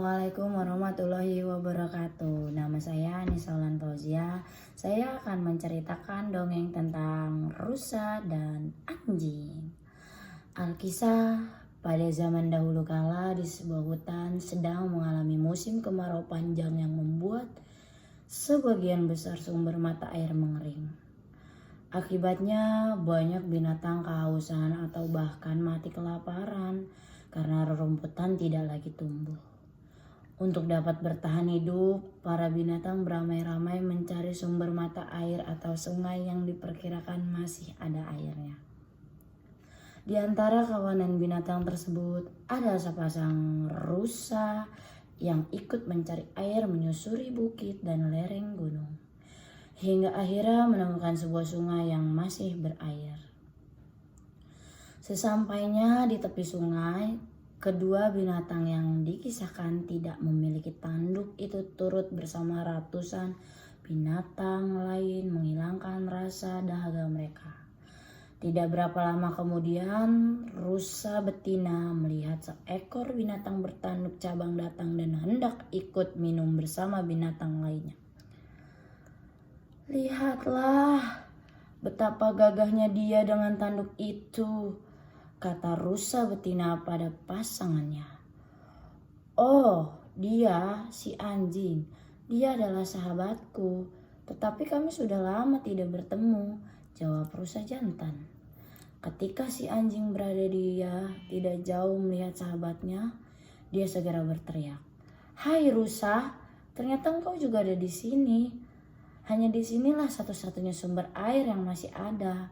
Assalamualaikum warahmatullahi wabarakatuh. Nama saya Nisaulan Fauzia. Saya akan menceritakan dongeng tentang rusa dan anjing. Alkisah, pada zaman dahulu kala di sebuah hutan sedang mengalami musim kemarau panjang yang membuat sebagian besar sumber mata air mengering. Akibatnya banyak binatang kehausan atau bahkan mati kelaparan karena rerumputan tidak lagi tumbuh. Untuk dapat bertahan hidup, para binatang beramai-ramai mencari sumber mata air atau sungai yang diperkirakan masih ada airnya. Di antara kawanan binatang tersebut ada sepasang rusa yang ikut mencari air menyusuri bukit dan lereng gunung, hingga akhirnya menemukan sebuah sungai yang masih berair. Sesampainya di tepi sungai, kedua binatang yang dikisahkan tidak memiliki tanduk itu turut bersama ratusan binatang lain menghilangkan rasa dahaga mereka. Tidak berapa lama kemudian, rusa betina melihat seekor binatang bertanduk cabang datang dan hendak ikut minum bersama binatang lainnya. "Lihatlah betapa gagahnya dia dengan tanduk itu," kata rusa betina pada pasangannya. "Oh, dia si anjing. Dia adalah sahabatku. Tetapi kami sudah lama tidak bertemu," jawab rusa jantan. Ketika si anjing berada dia tidak jauh melihat sahabatnya, dia segera berteriak, "Hai rusa, ternyata engkau juga ada di sini. Hanya di sinilah satu-satunya sumber air yang masih ada.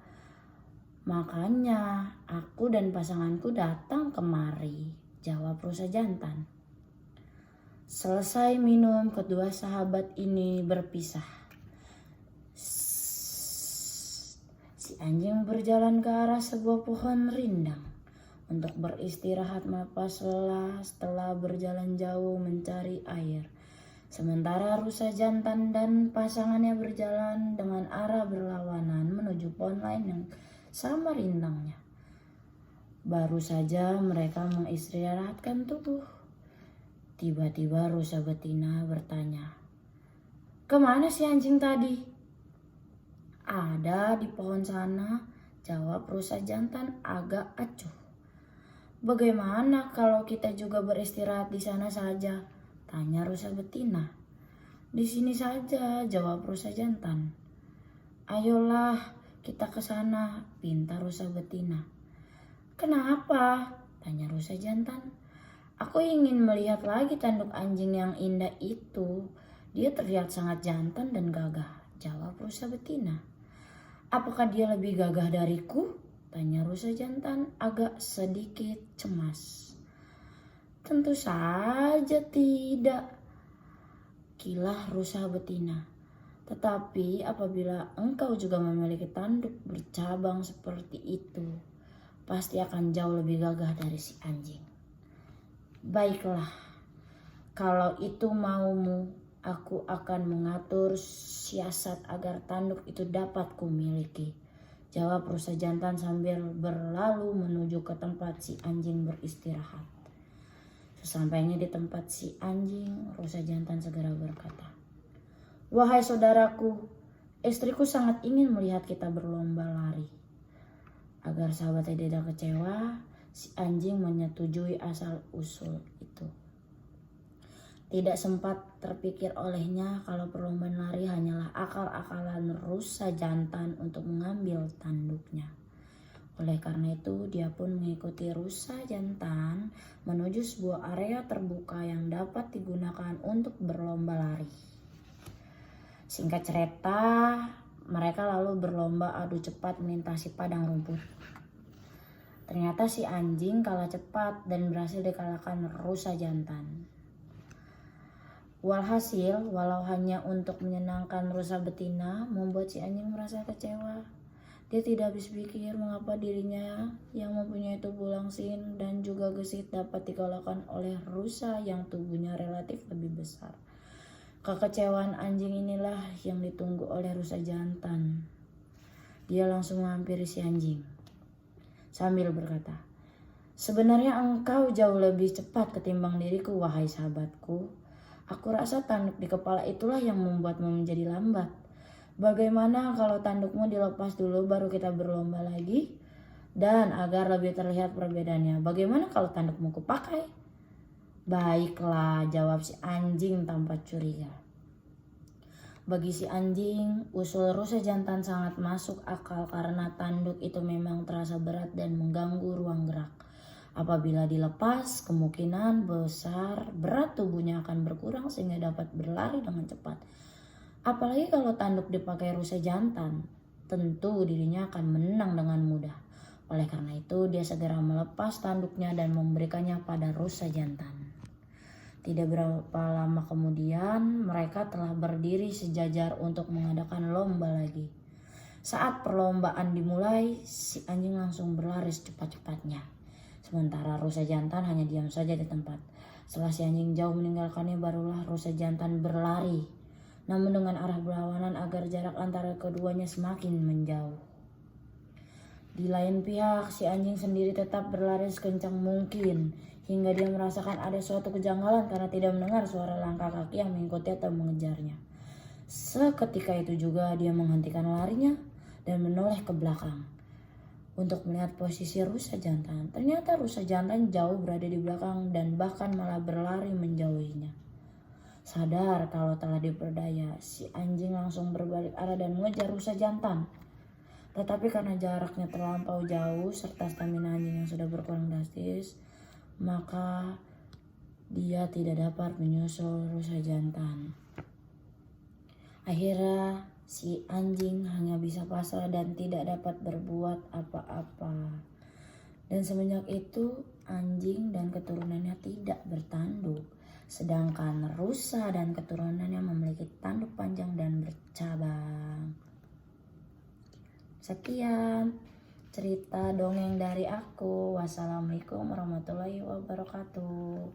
Makanya aku dan pasanganku datang kemari," jawab rusa jantan. Selesai minum, kedua sahabat ini berpisah. Si anjing berjalan ke arah sebuah pohon rindang untuk beristirahat melepas lelah setelah berjalan jauh mencari air. Sementara rusa jantan dan pasangannya berjalan dengan arah berlawanan menuju pohon lain yang sama rindangnya. Baru saja mereka mengistirahatkan tubuh, tiba-tiba rusa betina bertanya, "Kemana si anjing tadi?" "Ada di pohon sana," jawab rusa jantan agak acuh. "Bagaimana kalau kita juga beristirahat di sana saja?" tanya rusa betina. "Di sini saja," jawab rusa jantan. "Ayolah kita ke sana," pinta rusa betina. "Kenapa?" tanya rusa jantan. "Aku ingin melihat lagi tanduk anjing yang indah itu. Dia terlihat sangat jantan dan gagah," jawab rusa betina. "Apakah dia lebih gagah dariku?" tanya rusa jantan agak sedikit cemas. "Tentu saja tidak," kilah rusa betina. "Tetapi apabila engkau juga memiliki tanduk bercabang seperti itu, pasti akan jauh lebih gagah dari si anjing." "Baiklah, kalau itu maumu, aku akan mengatur siasat agar tanduk itu dapat kumiliki," jawab rusa jantan sambil berlalu menuju ke tempat si anjing beristirahat. Sesampainya di tempat si anjing, rusa jantan segera berkata, "Wahai saudaraku, istriku sangat ingin melihat kita berlomba lari." Agar sahabatnya tidak kecewa, si anjing menyetujui asal-usul itu. Tidak sempat terpikir olehnya kalau perlombaan lari hanyalah akal-akalan rusa jantan untuk mengambil tanduknya. Oleh karena itu, dia pun mengikuti rusa jantan menuju sebuah area terbuka yang dapat digunakan untuk berlomba lari. Singkat cerita, mereka lalu berlomba adu cepat melintasi padang rumput. Ternyata si anjing kalah cepat dan berhasil dikalahkan rusa jantan. Walhasil, walau hanya untuk menyenangkan rusa betina, membuat si anjing merasa kecewa. Dia tidak habis pikir mengapa dirinya yang mempunyai tubuh langsing dan juga gesit dapat dikalahkan oleh rusa yang tubuhnya relatif lebih besar. Kekecewaan anjing inilah yang ditunggu oleh rusa jantan. Dia langsung menghampiri si anjing sambil berkata, Sebenarnya engkau jauh lebih cepat ketimbang diriku, wahai sahabatku. Aku rasa tanduk di kepala itulah yang membuatmu menjadi lambat. Bagaimana kalau tandukmu dilepas dulu baru kita berlomba lagi? Dan agar lebih terlihat perbedaannya, bagaimana kalau tandukmu kupakai? Baiklah, jawab si anjing tanpa curiga. Bagi si anjing, usul rusa jantan sangat masuk akal karena tanduk itu memang terasa berat dan mengganggu ruang gerak. Apabila dilepas, kemungkinan besar berat tubuhnya akan berkurang sehingga dapat berlari dengan cepat. Apalagi kalau tanduk dipakai rusa jantan, tentu dirinya akan menang dengan mudah. Oleh karena itu, dia segera melepas tanduknya dan memberikannya pada rusa jantan. Tidak berapa lama kemudian, mereka telah berdiri sejajar untuk mengadakan lomba lagi. Saat perlombaan dimulai, si anjing langsung berlari secepat-cepatnya. Sementara rusa jantan hanya diam saja di tempat. Setelah si anjing jauh meninggalkannya, barulah rusa jantan berlari, namun dengan arah berlawanan agar jarak antara keduanya semakin menjauh. Di lain pihak, si anjing sendiri tetap berlari sekencang mungkin, hingga dia merasakan ada suatu kejanggalan karena tidak mendengar suara langkah kaki yang mengikuti atau mengejarnya. Seketika itu juga dia menghentikan larinya dan menoleh ke belakang untuk melihat posisi rusa jantan. Ternyata rusa jantan jauh berada di belakang dan bahkan malah berlari menjauhinya. Sadar kalau telah diperdaya, si anjing langsung berbalik arah dan mengejar rusa jantan. Tetapi karena jaraknya terlampau jauh serta stamina anjing yang sudah berkurang drastis, maka dia tidak dapat menyusul rusa jantan. Akhirnya si anjing hanya bisa pasrah dan tidak dapat berbuat apa-apa. Dan semenjak itu anjing dan keturunannya tidak bertanduk. Sedangkan rusa dan keturunannya memiliki tanduk panjang dan bercabang. Sekian cerita dongeng dari aku. Wassalamualaikum warahmatullahi wabarakatuh.